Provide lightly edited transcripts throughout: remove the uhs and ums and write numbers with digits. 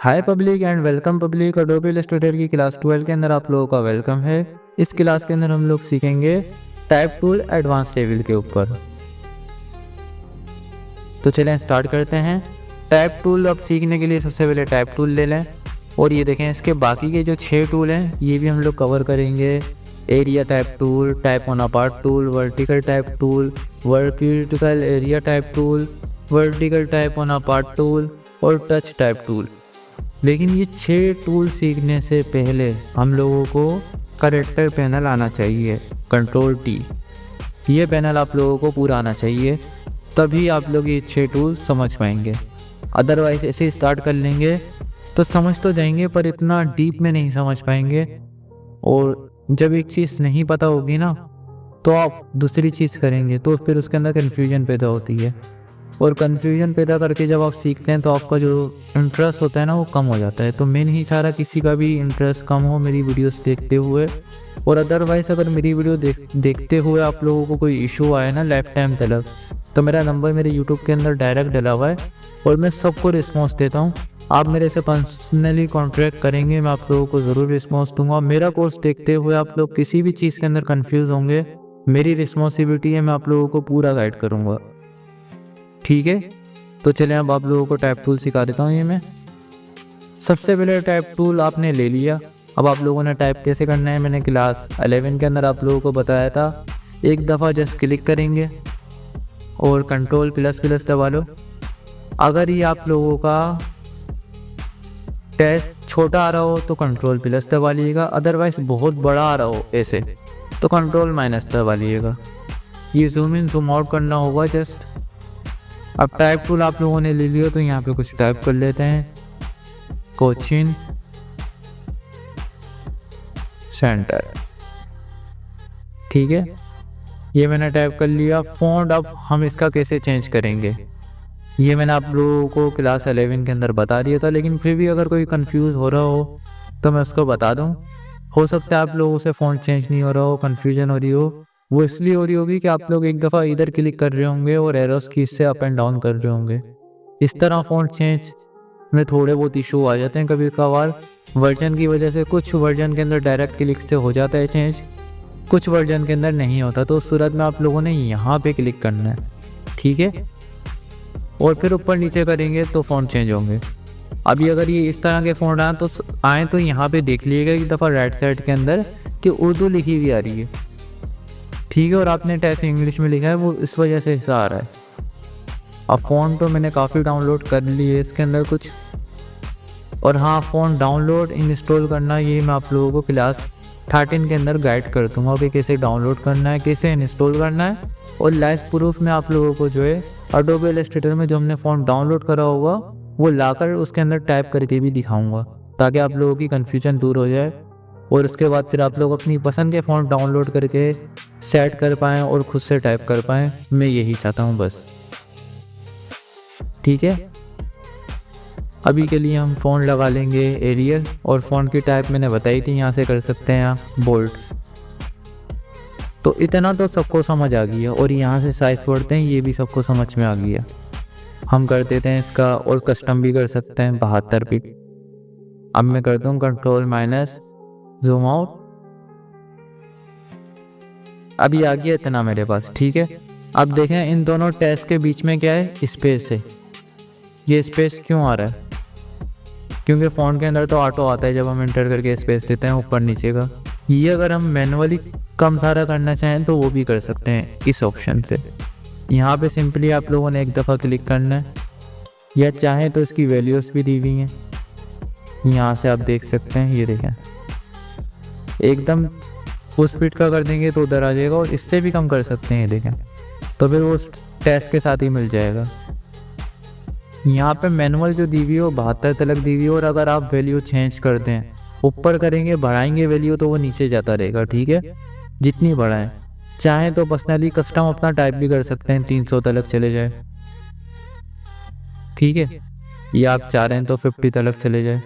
Hi public and welcome public. Adobe Illustrator की class 12 के अंदर आप लोगों का वेलकम है। इस क्लास के अंदर हम लोग सीखेंगे टाइप टूल एडवांस लेवल के ऊपर। तो चलें स्टार्ट करते हैं। टाइप टूल अब सीखने के लिए सबसे पहले टाइप टूल ले लें और ये देखें इसके बाकी के जो 6 टूल हैं ये भी हम लोग कवर करेंगे। Area type tool, type on apart tool, vertical type tool, vertical area type tool, vertical type on apart tool और टच टाइप टूल। लेकिन ये 6 टूल सीखने से पहले हम लोगों को करेक्टर पैनल आना चाहिए, कंट्रोल टी। ये पैनल आप लोगों को पूरा आना चाहिए, तभी आप लोग ये 6 टूल समझ पाएंगे। अदरवाइज ऐसे स्टार्ट कर लेंगे तो समझ तो जाएंगे पर इतना डीप में नहीं समझ पाएंगे। और जब एक चीज़ नहीं पता होगी ना तो आप दूसरी चीज़ करेंगे तो फिर उसके अंदर कन्फ्यूजन पैदा होती है। और कन्फ्यूजन पैदा करके जब आप सीखते हैं तो आपका जो इंटरेस्ट होता है ना वो कम हो जाता है। तो मैं नहीं चाह रहा किसी का भी इंटरेस्ट कम हो मेरी वीडियोस देखते हुए। और अदरवाइज़ अगर मेरी वीडियो देखते हुए आप लोगों को कोई इशू आए ना लाइफ टाइम तक, तो मेरा नंबर मेरे यूट्यूब के अंदर डायरेक्ट डला हुआ है और मैं सबको रिस्पॉन्स देता हूँ। आप मेरे से पर्सनली कॉन्टैक्ट करेंगे, मैं आप लोगों को ज़रूर रिस्पॉन्स दूंगा। मेरा कोर्स देखते हुए आप लोग किसी भी चीज़ के अंदर कन्फ्यूज़ होंगे, मेरी रिस्पॉन्सिबिलिटी है, मैं आप लोगों को पूरा गाइड करूँगा। ठीक है, तो चलें अब आप लोगों को टाइप टूल सिखा देता हूँ। ये मैं सबसे पहले टाइप टूल आपने ले लिया। अब आप लोगों ने टाइप कैसे करना है मैंने क्लास 11 के अंदर आप लोगों को बताया था। एक दफ़ा जस्ट क्लिक करेंगे और कंट्रोल प्लस प्लस दबा लो। अगर ये आप लोगों का टेस्ट छोटा आ रहा हो तो कंट्रोल प्लस दबा लीजिएगा, अदरवाइज़ बहुत बड़ा आ रहा हो ऐसे तो कंट्रोल माइनस दबा लीजिएगा। ये जूम इन जूम आउट करना होगा जस्ट। अब टाइप टूल आप लोगों ने ले लिया तो यहाँ पे कुछ टाइप कर लेते हैं। कोचिन सेंटर, ठीक है, ये मैंने टाइप कर लिया। फ़ॉन्ट अब हम इसका कैसे चेंज करेंगे ये मैंने आप लोगों को क्लास 11 के अंदर बता दिया था, लेकिन फिर भी अगर कोई कंफ्यूज हो रहा हो तो मैं उसको बता दूं। हो सकता है आप लोगों से फ़ॉन्ट चेंज नहीं हो रहा हो, कन्फ्यूजन हो रही हो। वो इसलिए हो रही होगी कि आप लोग एक दफ़ा इधर क्लिक कर रहे होंगे और एरोस की इससे अप एंड डाउन कर रहे होंगे। इस तरह फ़ॉन्ट चेंज में थोड़े बहुत इशू आ जाते हैं कभी कभार वर्जन की वजह से। कुछ वर्जन के अंदर डायरेक्ट क्लिक से हो जाता है चेंज, कुछ वर्जन के अंदर नहीं होता। तो उस सूरत में आप लोगों ने यहाँ पे क्लिक करना है, ठीक है, और फिर ऊपर नीचे करेंगे तो फ़ॉन्ट चेंज होंगे। अभी अगर ये इस तरह के फ़ॉन्ट आए तो यहाँ पे देख लीजिएगा एक दफ़ा राइट साइड के अंदर कि उर्दू लिखी हुई आ रही है, ठीक है, और आपने टैक्स इंग्लिश में लिखा है, वो इस वजह से ऐसा आ रहा है। अब फ़ॉन्ट तो मैंने काफ़ी डाउनलोड कर ली है इसके अंदर कुछ। और हाँ, फ़ॉन्ट डाउनलोड इंस्टॉल करना ये मैं आप लोगों को क्लास 13 के अंदर गाइड कर दूँगा कि कैसे डाउनलोड करना है, कैसे इंस्टॉल करना है। और लाइव प्रूफ में आप लोगों को जो है अडोबे इलस्ट्रेटर में जो हमने फ़ॉन्ट डाउनलोड करा होगा वो लाकर उसके अंदर टाइप करके भी दिखाऊंगा, ताकि आप लोगों की कन्फ्यूजन दूर हो जाए। और उसके बाद फिर आप लोग अपनी पसंद के फ़ॉन्ट डाउनलोड करके सेट कर पाएँ और ख़ुद से टाइप कर पाएँ। मैं यही चाहता हूँ बस, ठीक है। अभी के लिए हम फ़ॉन्ट लगा लेंगे एरियल, और फ़ॉन्ट की टाइप मैंने बताई थी, यहाँ से कर सकते हैं आप बोल्ड। तो इतना तो सबको समझ आ गया। और यहाँ से साइज़ पढ़ते हैं, ये भी सबको समझ में आ गया। हम कर देते हैं इसका, और कस्टम भी कर सकते हैं 72 पिक। अब मैं करता हूँ कंट्रोल माइनस जूम आउट। अभी आ गया इतना मेरे पास, ठीक है। अब देखें इन दोनों टेस्ट के बीच में क्या है, स्पेस है। ये स्पेस क्यों आ रहा है? क्योंकि फ़ॉन्ट के अंदर तो ऑटो आता है जब हम एंटर करके स्पेस देते हैं ऊपर नीचे का। ये अगर हम मैनुअली कम सारा करना चाहें तो वो भी कर सकते हैं इस ऑप्शन से। यहाँ पे सिंपली आप लोगों ने एक दफ़ा क्लिक करना है, या चाहें तो इसकी वैल्यूज़ भी दी हुई हैं, यहाँ से आप देख सकते हैं। ये देखें एकदम उस स्पीड का कर देंगे तो उधर आ जाएगा, और इससे भी कम कर सकते हैं, ये देखें, तो फिर वो टेस्ट के साथ ही मिल जाएगा। यहाँ पे मैनुअल जो दी हुई है वो 72 तक दी हुई है। और अगर आप वैल्यू चेंज कर दें, ऊपर करेंगे बढ़ाएंगे वैल्यू तो वो नीचे जाता रहेगा, ठीक है, जितनी बढ़ाएं। चाहें तो पर्सनली कस्टम अपना टाइप भी कर सकते हैं, 300 तक चले जाए, ठीक है, या आप चाह रहे हैं तो 50 तक चले जाए,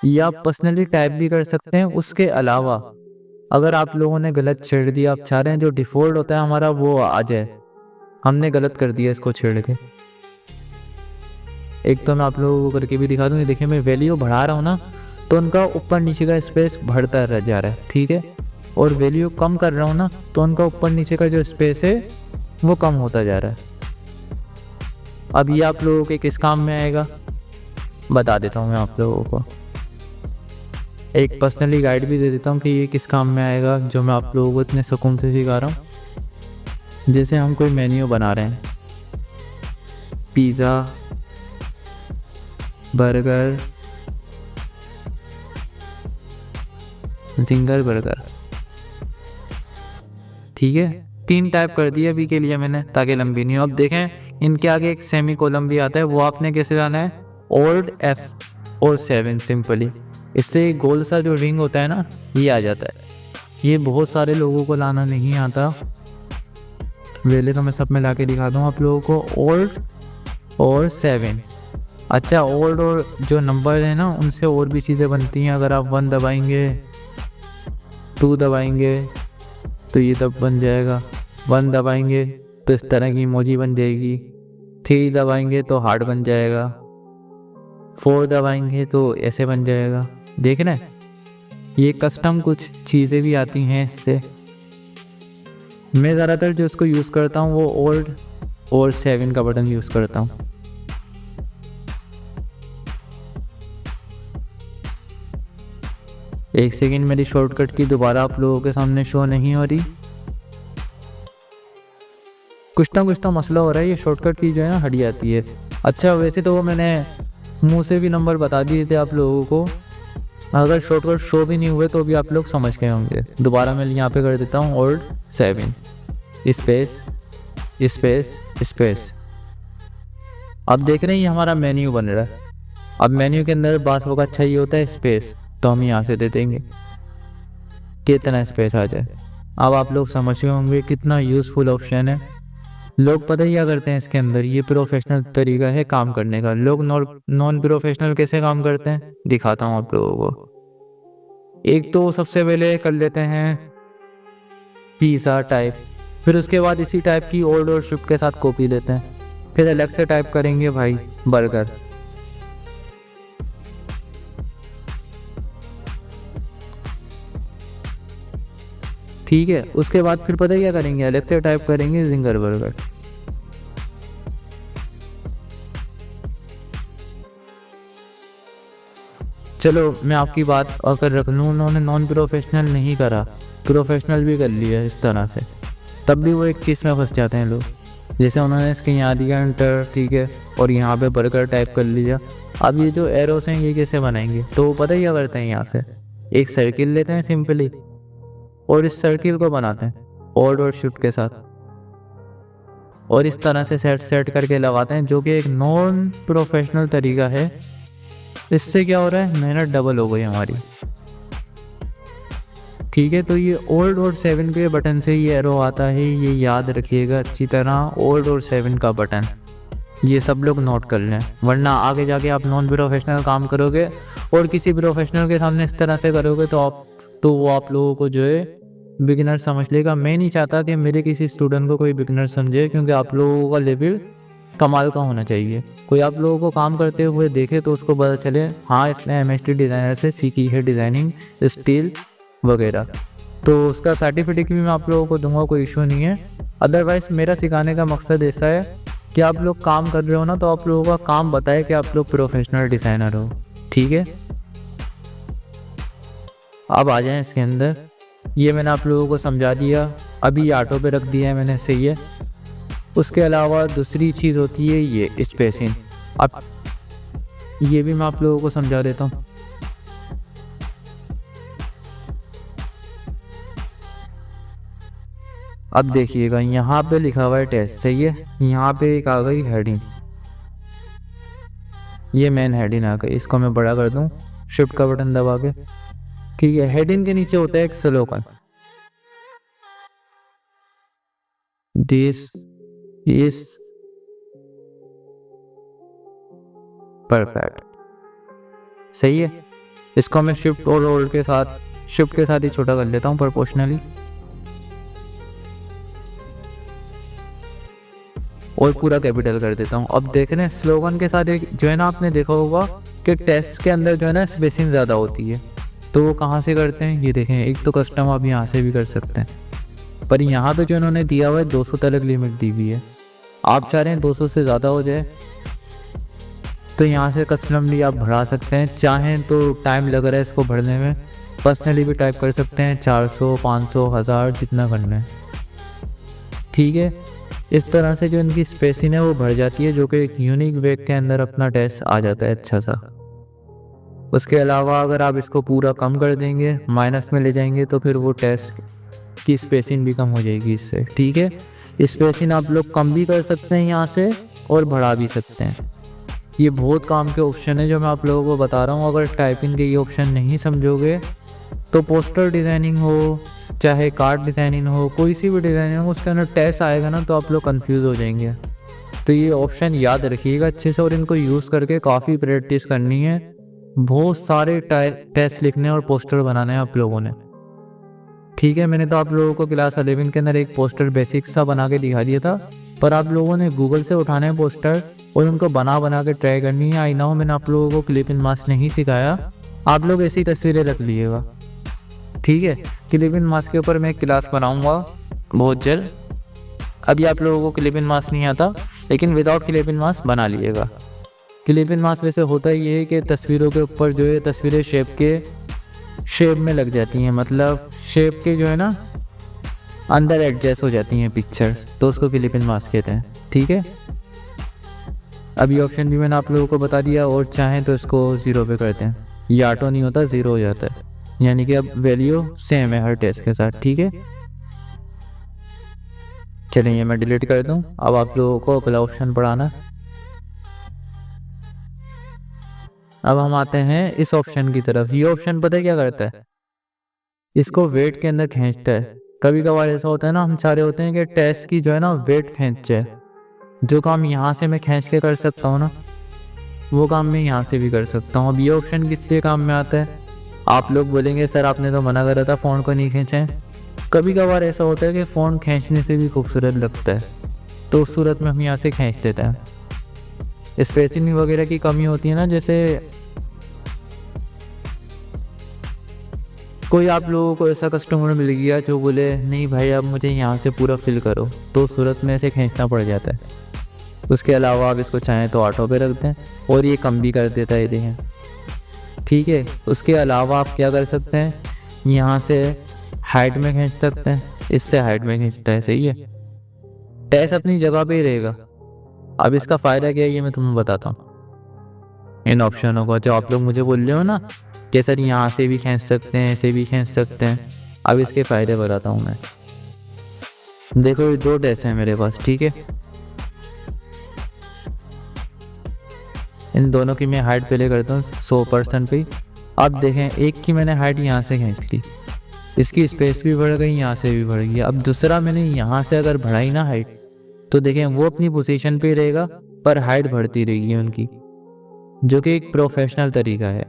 या आप पर्सनली टाइप भी कर सकते हैं। उसके अलावा अगर आप लोगों ने गलत छेड़ दिया, आप चाह रहे हैं जो डिफ़ॉल्ट होता है हमारा वो आ जाए, हमने गलत कर दिया इसको छेड़ के, एक तो मैं आप लोगों को करके भी दिखा दूँ। ये देखिए मैं वैल्यू बढ़ा रहा हूँ ना, तो उनका ऊपर नीचे का स्पेस बढ़ता रह जा रहा है, ठीक है। और वैल्यू कम कर रहा हूँ ना, तो उनका ऊपर नीचे का जो स्पेस है वो कम होता जा रहा है। अब ये आप लोगों के किस काम में आएगा बता देता हूँ मैं आप लोगों को। एक पर्सनली गाइड भी दे देता हूँ कि ये किस काम में आएगा, जो मैं आप लोगों को इतने सुकून से सिखा रहा हूँ। जैसे हम कोई मेन्यू बना रहे हैं, पिज़्ज़ा, बर्गर, जिंगर बर्गर, ठीक है। 3 टाइप कर दिया अभी के लिए मैंने, ताकि लंबी नहीं हो। अब देखें इनके आगे एक सेमी कोलम भी आता है, वो आपने कैसे जाना है, ओल्ड F और 7 सिंपली। इससे गोल सा जो रिंग होता है ना, ये आ जाता है। ये बहुत सारे लोगों को लाना नहीं आता, वेले तो मैं सब में ला के दिखा दूँ आप लोगों को। ओल्ड और 7, अच्छा ओल्ड और जो नंबर है ना, उनसे और भी चीज़ें बनती हैं। अगर आप 1 दबाएंगे, 2 दबाएंगे तो ये तब बन जाएगा, 1 दबाएंगे तो इस तरह की इमोजी बन जाएगी, 3 दबाएंगे तो हार्ट बन जाएगा, 4 दबाएंगे तो ऐसे बन जाएगा। देख रहे हैं, ये कस्टम कुछ चीज़ें भी आती हैं इससे। मैं ज़्यादातर जो इसको यूज़ करता हूँ वो ओल्ड और 7 का बटन यूज़ करता हूँ। एक सेकंड, मेरी शॉर्टकट की दोबारा आप लोगों के सामने शो नहीं हो रही, कुछ ना मसला हो रहा है। ये शॉर्टकट की जो है ना हट जाती है। अच्छा वैसे तो वो मैंने मुंह से भी नंबर बता दिए थे आप लोगों को, अगर शॉर्टकट शो भी नहीं हुए तो भी आप लोग समझ गए होंगे। दोबारा मैं यहाँ पे कर देता हूँ ओल्ड 7 स्पेस स्पेस स्पेस। अब देख रहे हैं ये हमारा मेन्यू बन रहा है। अब मेन्यू के अंदर बास का अच्छा ये होता है स्पेस, तो हम यहाँ से दे देंगे कितना स्पेस आ जाए। अब आप लोग समझ गए होंगे कितना यूज़फुल ऑप्शन है। लोग पता ही क्या करते हैं इसके अंदर, ये प्रोफेशनल तरीका है काम करने का। लोग नॉन प्रोफेशनल कैसे काम करते हैं दिखाता हूँ आप लोगों को। एक तो सबसे पहले कर लेते हैं पिज़्ज़ा टाइप, फिर उसके बाद इसी टाइप की ओल्ड और शिफ्ट के साथ कॉपी लेते हैं, फिर अलग से टाइप करेंगे भाई बर्गर, ठीक है। उसके बाद फिर पता है क्या करेंगे, अलग से टाइप करेंगे जिंगर बर्गर। चलो मैं आपकी बात अगर रख लूँ, उन्होंने नॉन प्रोफेशनल नहीं करा, प्रोफेशनल भी कर लिया इस तरह से, तब भी वो एक चीज़ में फंस जाते हैं लोग। जैसे उन्होंने इसके यहाँ दिया एंटर, ठीक है, और यहाँ पे बर्गर टाइप कर लिया। अब ये जो एरोस हैं ये कैसे बनाएंगे, तो वो पता ही क्या करते हैं, यहाँ से एक सर्किल लेते हैं सिंपली, और इस सर्किल को बनाते हैं ओल्ड और शिफ्ट के साथ, और इस तरह से सेट करके लगाते हैं, जो कि एक नॉन प्रोफेशनल तरीका है। इससे क्या हो रहा है, मेहनत डबल हो गई हमारी, ठीक है। तो ये ओल्ड और 7 के बटन से ये एरो आता है, ये याद रखिएगा अच्छी तरह, ओल्ड और 7 का बटन, ये सब लोग नोट कर लें, वरना आगे जाके आप नॉन प्रोफेशनल काम करोगे और किसी प्रोफेशनल के सामने इस तरह से करोगे तो वो आप लोगों को जो है बिगिनर समझ लेगा। मैं नहीं चाहता कि मेरे किसी स्टूडेंट को कोई बिगिनर समझे, क्योंकि आप लोगों का लेवल कमाल का होना चाहिए। कोई आप लोगों को काम करते हुए देखे तो उसको पता चले हाँ इसने MST डिज़ाइनर से सीखी है डिज़ाइनिंग स्टील वगैरह, तो उसका सर्टिफिकेट भी मैं आप लोगों को दूंगा, कोई इशू नहीं है। अदरवाइज़ मेरा सिखाने का मकसद ऐसा है कि आप लोग काम कर रहे हो ना, तो आप लोगों का काम बताए कि आप लोग प्रोफेशनल डिज़ाइनर हो, ठीक है। अब आ जाएं इसके अंदर, ये मैंने आप लोगों को समझा दिया, अभी ऑटो पे रख दिया है मैंने, सही है। उसके अलावा दूसरी चीज़ होती है ये स्पेसिंग, अब ये भी मैं आप लोगों को समझा देता हूँ। अब देखिएगा यहाँ पे लिखा हुआ है टेस्ट, सही है। यहाँ पे एक आ गई हेडिंग, ये मेन हेडिंग आ गई, इसको मैं बड़ा कर दूँ शिफ्ट का बटन दबा के, ठीक है। हेडिंग के नीचे होता है एक स्लोगन, दिस इज परफेक्ट, सही है। इसको मैं शिफ्ट और ओल्ड के साथ ही छोटा कर लेता हूँ प्रोपोर्शनली। और पूरा कैपिटल कर देता हूँ। अब देख रहे हैं स्लोगन के साथ एक जो है ना, आपने देखा होगा कि टेक्स्ट के अंदर जो है ना स्पेसिंग ज़्यादा होती है, तो वो कहाँ से करते हैं, ये देखें। एक तो कस्टम आप यहाँ से भी कर सकते हैं, पर यहाँ पे जो इन्होंने दिया हुआ है 200 तक लिमिट दी हुई है। आप चाह रहे हैं 200 से ज़्यादा हो जाए तो यहाँ से कस्टमली आप बढ़ा सकते हैं। चाहें तो टाइम लग रहा है इसको भरने में, पर्सनली भी टाइप कर सकते हैं 400, 500, 1000 जितना करना है, ठीक है। इस तरह से जो इनकी स्पेसिंग है वो भर जाती है, जो कि एक यूनिक वेब के अंदर अपना टेक्स्ट आ जाता है अच्छा सा। उसके अलावा अगर आप इसको पूरा कम कर देंगे, माइनस में ले जाएंगे, तो फिर वो टेक्स्ट की स्पेसिंग भी कम हो जाएगी इससे, ठीक है। स्पेसिंग आप लोग कम भी कर सकते हैं यहाँ से और बढ़ा भी सकते हैं। ये बहुत काम के ऑप्शन है जो मैं आप लोगों को बता रहा हूँ। अगर टाइपिंग के ये ऑप्शन नहीं समझोगे तो पोस्टर डिज़ाइनिंग हो, चाहे कार्ड डिज़ाइनिंग हो, कोई सी भी डिज़ाइनिंग हो, उसके अंदर टेक्स्ट आएगा ना तो आप लोग कंफ्यूज हो जाएंगे। तो ये ऑप्शन याद रखिएगा अच्छे से और इनको यूज़ करके काफ़ी प्रैक्टिस करनी है। बहुत सारे टेक्स्ट लिखने और पोस्टर बनाने हैं आप लोगों ने, ठीक है। मैंने तो आप लोगों को क्लास 11 के अंदर एक पोस्टर बेसिक सा बना के दिखा दिया था, पर आप लोगों ने गूगल से उठाने हैं पोस्टर और उनको बना के ट्राई करनी है। आई नो मैंने आप लोगों को क्लिप इन मास्क नहीं सिखाया, आप लोग ऐसी तस्वीरें रख लीजिएगा, ठीक है। क्लिप इन मास्क के ऊपर मैं एक क्लास बनाऊंगा बहुत जल्द। अभी आप लोगों को क्लिप इन मास्क नहीं आता, लेकिन विदाउट क्लिप इन मास्क बना लीजिएगा। क्लिप इन मास्क वैसे होता ये है कि तस्वीरों के ऊपर जो है तस्वीरें शेप में लग जाती हैं, मतलब शेप के जो है ना अंदर एडजस्ट हो जाती हैं पिक्चर्स, तो उसको क्लिप इन मास्क कहते हैं, ठीक है। अभी ऑप्शन भी मैंने आप लोगों को बता दिया, और चाहें तो इसको 0 पे करते हैं। ये ऑटो नहीं होता, 0 हो जाता है, यानी कि अब वैल्यू सेम है हर टेक्स्ट के साथ, ठीक है। चलिए मैं डिलीट कर दूं। अब आप लोगों को अगला ऑप्शन पढ़ाना। अब हम आते हैं इस ऑप्शन की तरफ। ये ऑप्शन पता है क्या करता है, इसको वेट के अंदर खींचता है। कभी कभार ऐसा होता है ना, हम चाह रहे होते हैं कि टेक्स्ट की जो है ना वेट खींच जाए। जो काम यहाँ से मैं खींच के कर सकता हूँ ना, वो काम मैं यहाँ से भी कर सकता हूँ। अब ये ऑप्शन किस लिए काम में आता है, आप लोग बोलेंगे सर आपने तो मना करा था फ़ॉन्ट को नहीं खींचें। कभी कभार ऐसा होता है कि फ़ॉन्ट खींचने से भी खूबसूरत लगता है, तो उस सूरत में हम यहाँ से खींच देते हैं। स्पेसिंग वगैरह की कमी होती है ना, जैसे कोई आप लोगों को ऐसा कस्टमर मिल गया जो बोले नहीं भाई अब मुझे यहाँ से पूरा फिल करो, तो उस सूरत में ऐसे खींचना पड़ जाता है। उसके अलावा आप इसको चाहें तो ऑटो पे रख दें और ये कम भी कर देता है, ये देखें, ठीक है। उसके अलावा आप क्या कर सकते हैं, यहाँ से हाइट में खींच सकते हैं, इससे हाइट में खींचता है, सही है। टेक्स्ट अपनी जगह पे ही रहेगा। अब इसका फ़ायदा क्या है ये मैं तुम्हें बताता हूँ। इन ऑप्शनों को जो आप लोग मुझे बोल रहे हो ना कि सर यहाँ से भी खींच सकते हैं, ऐसे भी खींच सकते हैं, अब इसके फ़ायदे बताता हूँ मैं। देखो ये 2 टेक्स्ट हैं मेरे पास, ठीक है। इन दोनों की मैं हाइट पहले करता हूँ 100% पे। अब देखें एक की मैंने हाइट यहाँ से खींच ली, इसकी स्पेस भी बढ़ गई, यहाँ से भी बढ़ गई। अब दूसरा मैंने यहाँ से अगर बढ़ाई ना हाइट, तो देखें वो अपनी पोजीशन पे रहेगा पर हाइट बढ़ती रहेगी उनकी, जो कि एक प्रोफेशनल तरीका है।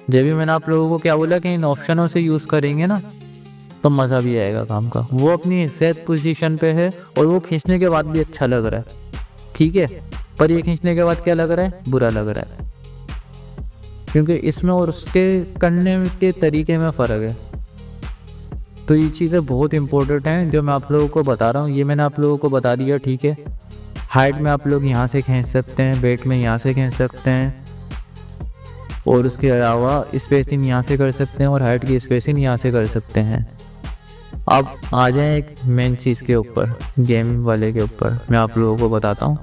जब भी मैंने आप लोगों को क्या बोला कि इन ऑप्शनों से यूज़ करेंगे ना तो मज़ा भी आएगा काम का। वो अपनी सेट पोजीशन पे है और वो खींचने के बाद भी अच्छा लग रहा है, ठीक है। पर ये खींचने के बाद क्या लग रहा है, बुरा लग रहा है, क्योंकि इसमें और उसके करने के तरीके में फ़र्क है। तो ये चीज़ें बहुत इंपॉर्टेंट हैं जो मैं आप लोगों को बता रहा हूँ। ये मैंने आप लोगों को बता दिया, ठीक है। हाइट में आप लोग यहाँ से खींच सकते हैं, वेट में यहाँ से खींच सकते हैं, और उसके अलावा स्पेसिंग यहाँ से कर सकते हैं और हाइट की स्पेसिंग यहाँ से कर सकते हैं। अब आ जाएं एक मेन चीज़ के ऊपर, गेम वाले के ऊपर मैं आप लोगों को बताता हूँ।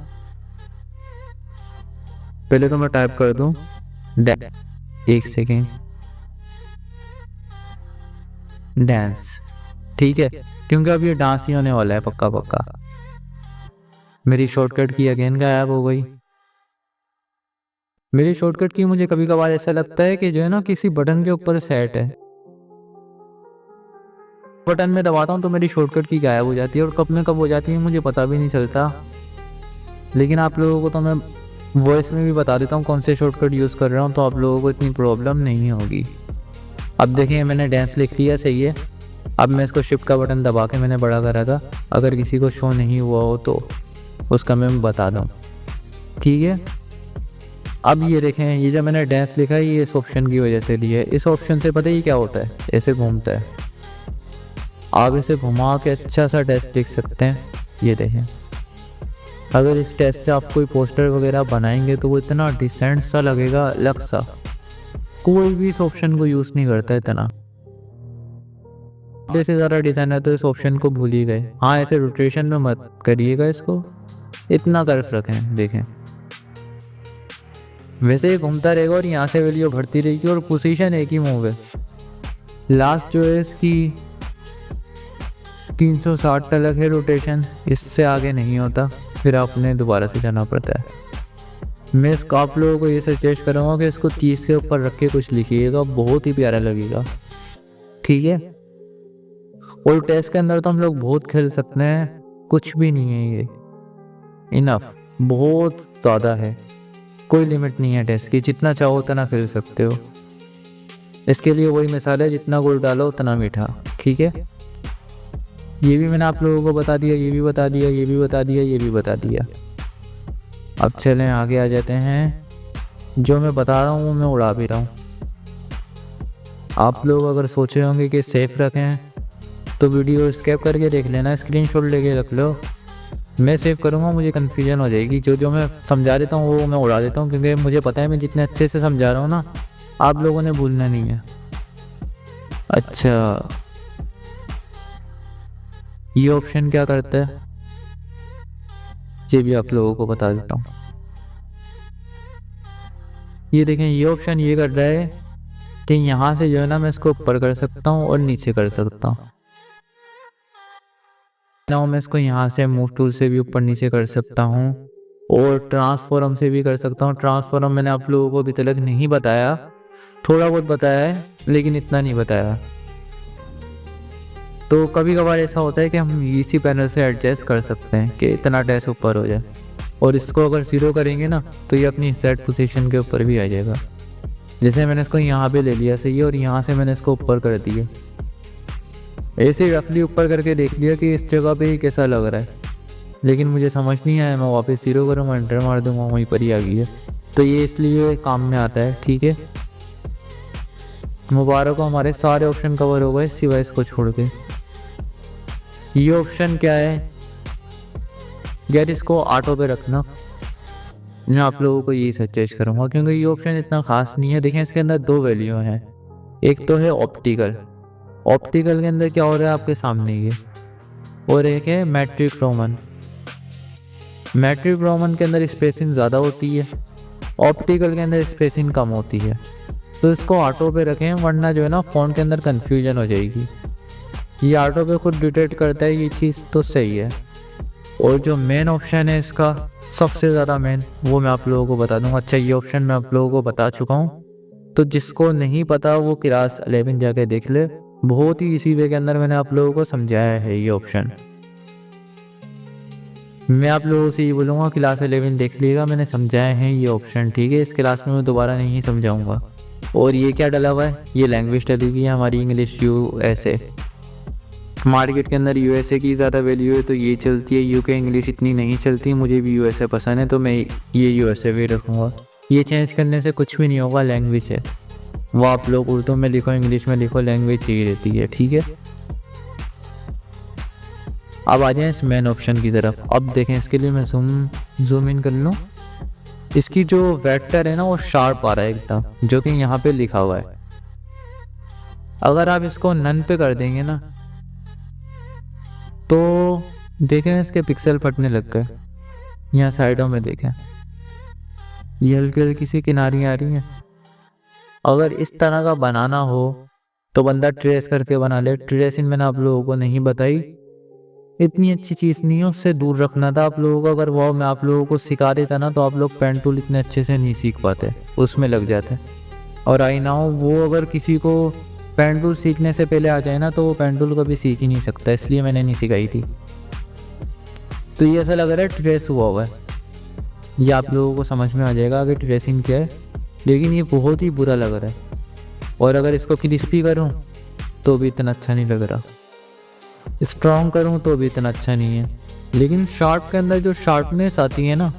पहले तो मैं टाइप कर दूँ एक सेकेंड, डांस, ठीक है, क्योंकि अब ये डांस ही होने वाला है पक्का पक्का। मेरी शॉर्टकट की अगेन गायब हो गई। मेरी शॉर्टकट की मुझे कभी कभार ऐसा लगता है कि जो है ना किसी बटन के ऊपर सेट है, बटन में दबाता हूँ तो मेरी शॉर्टकट की गायब हो जाती है, और कब में कब हो जाती है मुझे पता भी नहीं चलता। लेकिन आप लोगों को तो मैं वॉइस में भी बता देता हूँ कौन से शॉर्टकट यूज़ कर रहा हूँ, तो आप लोगों को इतनी प्रॉब्लम नहीं होगी। अब देखिए मैंने डांस लिख लिया, सही है। अब मैं इसको शिफ्ट का बटन दबा के मैंने बड़ा करा था, अगर किसी को शो नहीं हुआ हो तो उसका मैं बता दूँ, ठीक है। अब ये देखें, ये जो मैंने डैश लिखा है ये इस ऑप्शन की वजह से लिया है। इस ऑप्शन से पता है ये क्या होता है, ऐसे घूमता है, आप इसे घुमा के अच्छा सा डैश लिख सकते हैं। ये देखें, अगर इस डैश से आप कोई पोस्टर वगैरह बनाएंगे तो वो इतना डिसेंट सा लगेगा, अलग सा। कोई भी इस ऑप्शन को यूज़ नहीं करता इतना। जैसे ज़्यादा डिज़ाइनर तो इस ऑप्शन को भूल ही गए। हाँ, ऐसे रोटेशन में मत करिएगा इसको, इतना कर्व रखें। देखें, वैसे ही घूमता रहेगा और यहाँ से वैल्यू बढ़ती रहेगी और पोजीशन एक ही मूव है। लास्ट जो है इसकी 360 तक है रोटेशन, इससे आगे नहीं होता, फिर आपने दोबारा से जाना पड़ता है। मैं इसको आप लोगों को ये सजेस्ट करूँगा कि इसको 30 के ऊपर रख के कुछ लिखिएगा, बहुत ही प्यारा लगेगा, ठीक है। और टेस्ट के अंदर तो हम लोग बहुत खेल सकते हैं, कुछ भी नहीं है ये, इनफ, बहुत ज़्यादा है, कोई लिमिट नहीं है टेस्ट की, जितना चाहो उतना खेल सकते हो। इसके लिए वही मिसाल है, जितना गुड़ डालो उतना मीठा, ठीक है। ये भी मैंने आप लोगों को बता दिया, ये भी बता दिया, ये भी बता दिया, ये भी बता दिया। अब चलें आगे आ जाते हैं। जो मैं बता रहा हूँ वो मैं उड़ा भी रहा हूँ। आप लोग अगर सोच रहे होंगे कि सेफ रखें तो वीडियो स्केप करके देख लेना, स्क्रीनशॉट लेके रख लो। मैं सेव करूँगा, मुझे कन्फ्यूजन हो जाएगी। जो मैं समझा देता हूँ वो मैं उड़ा देता हूँ, क्योंकि मुझे पता है मैं जितने अच्छे से समझा रहा हूँ ना, आप लोगों ने भूलना नहीं है। अच्छा, ये ऑप्शन क्या करता है ये भी आप लोगों को बता देता हूँ। ये देखें, ये ऑप्शन ये कर रहा है कि यहाँ से जो है ना मैं इसको ऊपर कर सकता हूँ और नीचे कर सकता हूँ ना। मैं इसको यहाँ से मूव टूल से भी ऊपर नीचे कर सकता हूँ और ट्रांसफॉर्म से भी कर सकता हूँ। ट्रांसफॉर्म मैंने आप लोगों को अभी तक नहीं बताया, थोड़ा बहुत बताया है लेकिन इतना नहीं बताया। तो कभी कभार ऐसा होता है कि हम इसी पैनल से एडजस्ट कर सकते हैं कि इतना डैश ऊपर हो जाए, और इसको अगर 0 करेंगे ना तो ये अपनी सेट पोजीशन के ऊपर भी आ जाएगा। जैसे मैंने इसको यहाँ पे ले लिया सही है, और यहाँ से मैंने इसको ऊपर कर दिया, ऐसे ही रफली ऊपर करके देख लिया कि इस जगह पे ही कैसा लग रहा है, लेकिन मुझे समझ नहीं आया। मैं वापस 0 करूँगा, एंटर मार दूँगा, वहीं पर ही आ गई है। तो ये इसलिए काम में आता है, ठीक है। मुबारक हो, हमारे सारे ऑप्शन कवर हो गए सिवाय इसको छोड़ के। ये ऑप्शन क्या है यार, इसको ऑटो पे रखना। मैं आप लोगों को यही सजेस्ट करूँगा, क्योंकि ये ऑप्शन इतना खास नहीं है। देखें, इसके अंदर 2 वैल्यू हैं, एक तो है ऑप्टिकल। ऑप्टिकल के अंदर क्या हो रहा है आपके सामने ये, और एक है मैट्रिक रोमन। मैट्रिक रोमन के अंदर स्पेसिंग ज़्यादा होती है, ऑप्टिकल के अंदर स्पेसिंग कम होती है। तो इसको ऑटो पे रखें, वरना जो है ना फ़ोन के अंदर कन्फ्यूजन हो जाएगी। ये ऑटो पे खुद डिटेक्ट करता है, ये चीज़ तो सही है। और जो मेन ऑप्शन है इसका सबसे ज़्यादा मेन, वो मैं आप लोगों को बता दूंगा। अच्छा, ये ऑप्शन मैं आप लोगों को बता चुका हूँ, तो जिसको नहीं पता वो क्लास 11 जाके देख ले, बहुत ही इसी वे के अंदर मैंने आप लोगों को समझाया है ये ऑप्शन। मैं आप लोगों से ये बोलूँगा क्लास 11 देख लीजिएगा, मैंने समझाए हैं ये ऑप्शन, ठीक है। इस क्लास में मैं दोबारा नहीं समझाऊँगा। और ये क्या डला हुआ है, ये लैंग्वेज डली हुई है हमारी इंग्लिश USA। मार्केट के अंदर USA की ज़्यादा वैल्यू है तो ये चलती है, UK इंग्लिश इतनी नहीं चलती। मुझे भी USA पसंद है तो मैं ये USA भी रखूँगा। ये चेंज करने से कुछ भी नहीं होगा, लैंग्वेज है वो। आप लोग उर्दू में लिखो, इंग्लिश में लिखो, लैंग्वेज ही रहती है, ठीक है। अब आ जाएं इस मेन ऑप्शन की तरफ। अब देखें, इसके लिए मैं जूम इन कर लूँ। इसकी जो वेक्टर है ना वो शार्प आ रहा है एकदम, जो कि यहाँ पे लिखा हुआ है। अगर आप इसको नन पे कर देंगे ना तो देखें इसके पिक्सल फटने लग गए। यहाँ साइडों में देखें, ये हल्की हल्की सी किनारियाँ आ रही हैं। अगर इस तरह का बनाना हो तो बंदा ट्रेस करके बना ले। ट्रेसिंग मैंने आप लोगों को नहीं बताई, इतनी अच्छी चीज़ नहीं है, उससे दूर रखना था आप लोगों को। अगर वो मैं आप लोगों को सिखा देता ना तो आप लोग पेन टूल इतने अच्छे से नहीं सीख पाते, उसमें लग जाते। और आई ना हो वो अगर किसी को पेन टूल सीखने से पहले आ जाए ना तो वो पेन टूल कभी सीख ही नहीं सकता, इसलिए मैंने नहीं सिखाई थी। तो ये ऐसा लग रहा है ट्रेस हुआ है, ये आप लोगों को समझ में आ जाएगा कि ट्रेसिंग क्या है, लेकिन ये बहुत ही बुरा लग रहा है। और अगर इसको क्रिस्पी करूँ तो भी इतना अच्छा नहीं लग रहा, स्ट्रॉन्ग करूँ तो भी इतना अच्छा नहीं है। लेकिन शार्प के अंदर जो शार्पनेस आती है ना,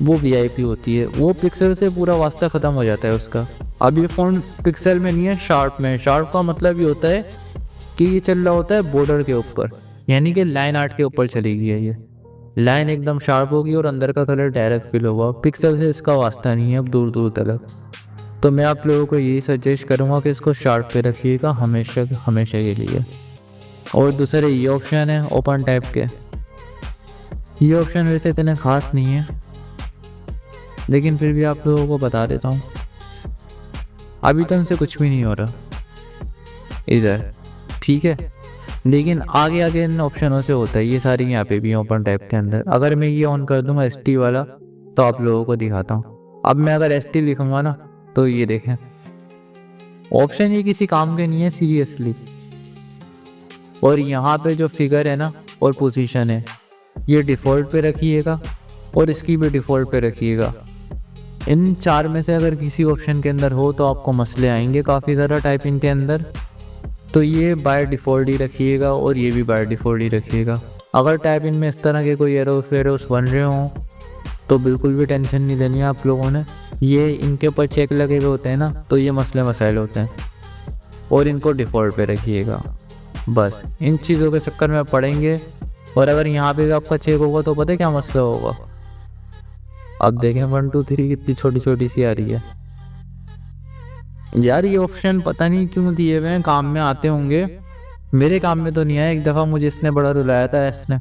वो वीआईपी होती है। वो पिक्सल से पूरा वास्ता ख़त्म हो जाता है उसका। अब ये फ़ोन पिक्सल में नहीं है, शार्प में। शार्प का मतलब ये होता है कि ये चल रहा होता है बॉर्डर के ऊपर, यानी कि लाइन आर्ट के ऊपर चली गई है। ये लाइन एकदम शार्प होगी और अंदर का कलर डायरेक्ट फिल होगा। पिक्सल से इसका वास्ता नहीं है अब दूर दूर तक। तो मैं आप लोगों को यही सजेस्ट करूँगा कि इसको शार्प पे रखिएगा हमेशा हमेशा के लिए। और दूसरे ये ऑप्शन है ओपन टाइप के। ये ऑप्शन वैसे इतने ख़ास नहीं है, लेकिन फिर भी आप लोगों को बता देता हूँ। अभी तो इनसे कुछ भी नहीं हो रहा इधर, ठीक है, लेकिन आगे आगे इन ऑप्शनों से होता है। ये सारी यहाँ पे भी ओपन टाइप के अंदर। अगर मैं ये ऑन कर दूँगा ST वाला, तो आप लोगों को दिखाता हूँ। अब मैं अगर ST लिखूँगा ना, तो ये देखें ऑप्शन ये किसी काम के नहीं है सीरियसली। और यहाँ पे जो फिगर है ना और पोजीशन है, ये डिफ़ॉल्ट पे रखिएगा और इसकी भी डिफ़ॉल्ट पे रखिएगा। इन 4 में से अगर किसी ऑप्शन के अंदर हो तो आपको मसले आएंगे काफ़ी ज़्यादा टाइपिंग के अंदर। तो ये बाय डिफ़ॉल्ट ही रखिएगा और ये भी बाय डिफ़ॉल्ट ही रखिएगा। अगर टाइपिंग में इस तरह के कोई एरर्स बन रहे हों तो बिल्कुल भी टेंशन नहीं लेनी है आप लोगों ने। ये इनके ऊपर चेक लगे हुए होते हैं ना, तो ये मसले मसाइल होते हैं। और इनको डिफ़ॉल्ट पे रखिएगा बस। इन चीज़ों के चक्कर में आप पड़ेंगे और अगर यहाँ पे भी आपका चेक होगा तो पता है क्या मसला होगा। अब देखें 1 2 3 कितनी छोटी छोटी सी आ रही है यार। ये ऑप्शन पता नहीं क्यों दिए हुए हैं, काम में आते होंगे। मेरे काम में तो नहीं आया। एक दफ़ा मुझे इसने बड़ा रुलाया था। इसने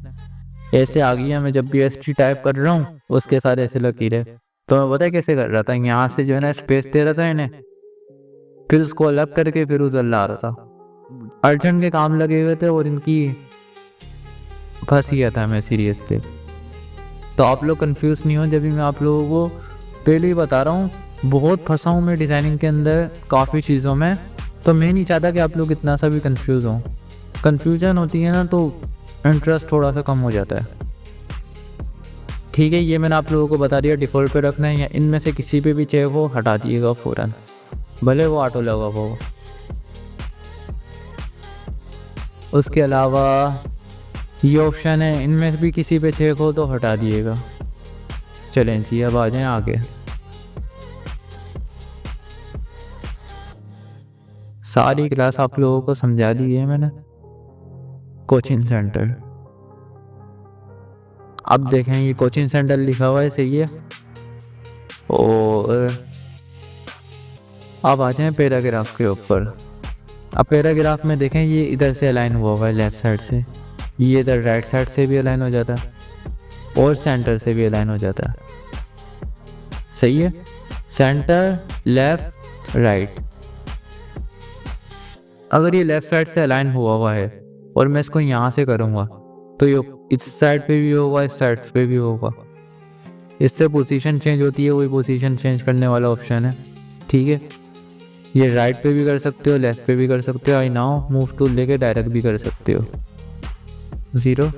ऐसे आ गई है, मैं जब भी ST टाइप कर रहा हूँ उसके साथ ऐसे लकीरें। तो मैं पता है कैसे कर रहा था, यहाँ से जो है ना स्पेस दे रहा था इन्हें, फिर उसको अलग करके फिर उधर ला रहा था। अर्जेंट के काम लगे हुए थे और इनकी फंस गया था मैं सीरियसली। तो आप लोग कंफ्यूज नहीं हो, जब भी मैं आप लोगों को पहले ही बता रहा हूँ, बहुत फंसा हूँ मैं डिज़ाइनिंग के अंदर काफ़ी चीज़ों में। तो मैं नहीं चाहता कि आप लोग इतना सा भी कंफ्यूज हों। कन्फ्यूजन होती है ना तो इंटरेस्ट थोड़ा सा कम हो जाता है, ठीक है। ये मैंने आप लोगों को बता दिया डिफ़ॉल्ट पे रखना है, या इनमें से किसी पे भी चेक हो हटा दिएगा फ़ौरन, भले वो ऑटो लगा हो। उसके अलावा ये ऑप्शन है, इनमें से भी किसी पे चेक हो तो हटा दिएगा। चलें जी, अब आ जाएं आगे। सारी क्लास आप लोगों को समझा दी है मैंने। कोचिंग सेंटर, अब देखें ये कोचिंग सेंटर लिखा हुआ है, सही है। और अब आ जाएं पैराग्राफ के ऊपर। अब पैराग्राफ में देखें ये इधर से अलाइन हुआ है लेफ़्ट साइड से, ये इधर राइट साइड से भी अलाइन हो जाता है और सेंटर से भी अलाइन हो जाता है, सही है। Centre, left, right. अगर ये लेफ़्ट साइड से अलाइन हुआ है और मैं इसको यहाँ से करूँगा तो ये इस साइड पे भी होगा, इस साइड पे भी होगा। इससे पोजीशन चेंज होती है, वही पोजीशन चेंज करने वाला ऑप्शन है, ठीक है। ये राइट पे भी कर सकते हो, लेफ़्ट पे भी कर सकते हो। आई नाउ मूव टूल लेके डायरेक्ट भी कर सकते हो 0।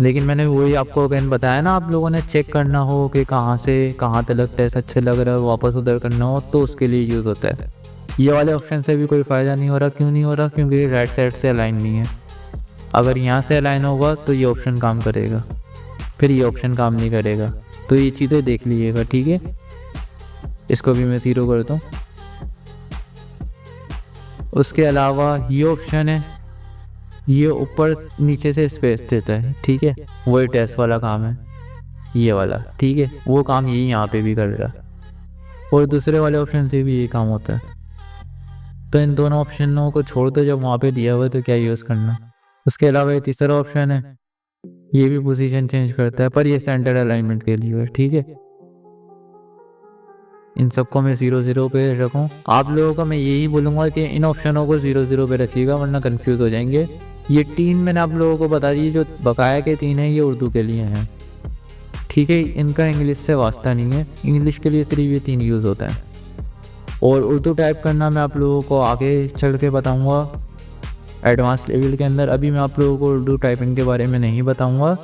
लेकिन मैंने वही आपको अगेन बताया ना, आप लोगों ने चेक करना हो कि कहाँ से कहाँ तक टेस्ट अच्छे लग रहा है, वापस उधर करना हो तो उसके लिए यूज़ होता है। ये वाले ऑप्शन से भी कोई फ़ायदा नहीं हो रहा। क्यों नहीं हो रहा? क्योंकि राइट साइड से अलाइन नहीं है। अगर यहाँ से अलाइन होगा तो ये ऑप्शन काम करेगा, फिर ये ऑप्शन काम नहीं करेगा। तो ये चीज़ें देख लीजिएगा, ठीक है। इसको भी मैं 0 करता हूँ। उसके अलावा ये ऑप्शन है, ये ऊपर नीचे से स्पेस देता है, ठीक है। वही टेस्ट वाला काम है ये वाला, ठीक है। वो काम यही यहाँ पे भी कर रहा है और दूसरे वाले ऑप्शन से भी ये काम होता है। तो इन दोनों ऑप्शनों को छोड़ दो, जब वहाँ पे दिया हुआ है तो क्या यूज़ करना। उसके अलावा ये तीसरा ऑप्शन है, ये भी पोजीशन चेंज करता है, पर ये सेंटर अलाइनमेंट के लिए है, ठीक है। इन सबको मैं 0 0 पे रखूँ। आप लोगों को मैं यही बोलूँगा कि इन ऑप्शनों को 0 0 पे रखिएगा, वरना कंफ्यूज हो जाएंगे। ये 3 मैंने आप लोगों को बता दी, जो बकाया के 3 हैं ये उर्दू के लिए हैं, ठीक है। इनका इंग्लिश से वास्ता नहीं है, इंग्लिश के लिए सिर्फ ये 3 यूज़ होता है। और उर्दू टाइप करना मैं आप लोगों को आगे चल के बताऊँगा एडवांस लेवल के अंदर। अभी मैं आप लोगों को उर्दू टाइपिंग के बारे में नहीं बताऊँगा,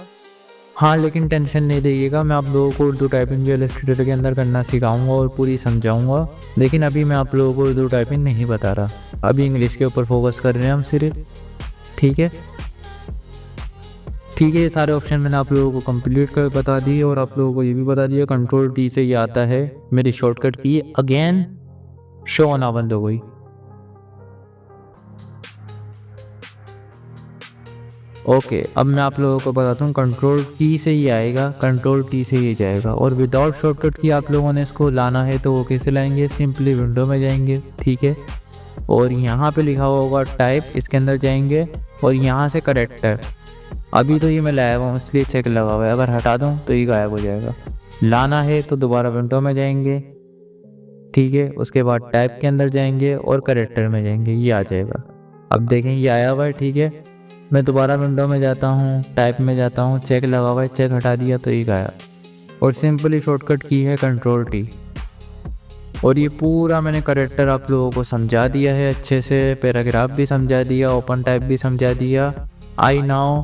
हाँ, लेकिन टेंशन नहीं लीजिएगा, मैं आप लोगों को उर्दू टाइपिंग भी इलस्ट्रेटर के अंदर करना सिखाऊंगा और पूरी समझाऊंगा। लेकिन अभी मैं आप लोगों को उर्दू टाइपिंग नहीं बता रहा, अभी इंग्लिश के ऊपर फोकस कर रहे हैं हम सिर्फ, ठीक है। ठीक है, ये सारे ऑप्शन मैंने आप लोगों को कंप्लीट कर बता दिए और आप लोगों को ये भी बता दिया कंट्रोल टी से ये आता है मेरी शॉर्टकट की। अगेन शो ना बंद हो गई। ओके, अब मैं आप लोगों को बताता हूँ कंट्रोल टी से ही आएगा, कंट्रोल टी से ही जाएगा। और विदाउट शॉर्टकट की आप लोगों ने इसको लाना है तो वो कैसे लाएंगे, सिंपली विंडो में जाएंगे, ठीक है, और यहाँ पे लिखा हुआ होगा टाइप, इसके अंदर जाएंगे और यहाँ से करेक्टर। अभी तो ये मैं लाया हुआ हूँ इसलिए चेक लगा हुआ है, अगर हटा दूँ तो ये गायब हो जाएगा। लाना है तो दोबारा विंडो में जाएंगे, ठीक है, उसके बाद टाइप के अंदर जाएंगे और करेक्टर में जाएंगे, ये आ जाएगा। अब देखें ये आया हुआ है, ठीक है। मैं दोबारा विंडो में जाता हूँ, टाइप में जाता हूँ, चेक लगा हुआ है, चेक हटा दिया तो ये गायब। और सिंपली शॉर्टकट की है कंट्रोल टी। और ये पूरा मैंने करेक्टर आप लोगों को समझा दिया है अच्छे से, पैराग्राफ भी समझा दिया, ओपन टाइप भी समझा दिया। आई नाउ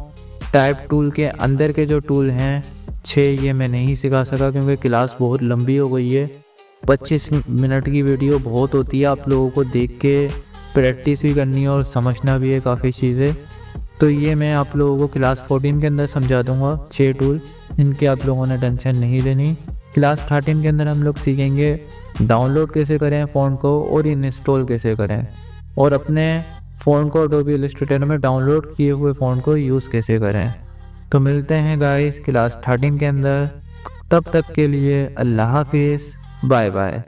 टाइप टूल के अंदर के जो टूल हैं 6, ये मैं नहीं सिखा सका क्योंकि क्लास बहुत लंबी हो गई है। 25 मिनट की वीडियो बहुत होती है, आप लोगों को देख के प्रैक्टिस भी करनी है और समझना भी है काफ़ी चीज़ें। तो ये मैं आप लोगों को क्लास 14 के अंदर समझा दूंगा 6 टूल, इनके आप लोगों ने टेंशन नहीं लेनी। क्लास 13 के अंदर हम लोग सीखेंगे डाउनलोड कैसे करें फ़ोन को और इंस्टॉल कैसे करें, और अपने फ़ोन को अडोबी इलस्ट्रेटर में डाउनलोड किए हुए फ़ोन को यूज़ कैसे करें। तो मिलते हैं गाइस क्लास 13 के अंदर, तब तक के लिए अल्लाह हाफिज़, बाय बाय।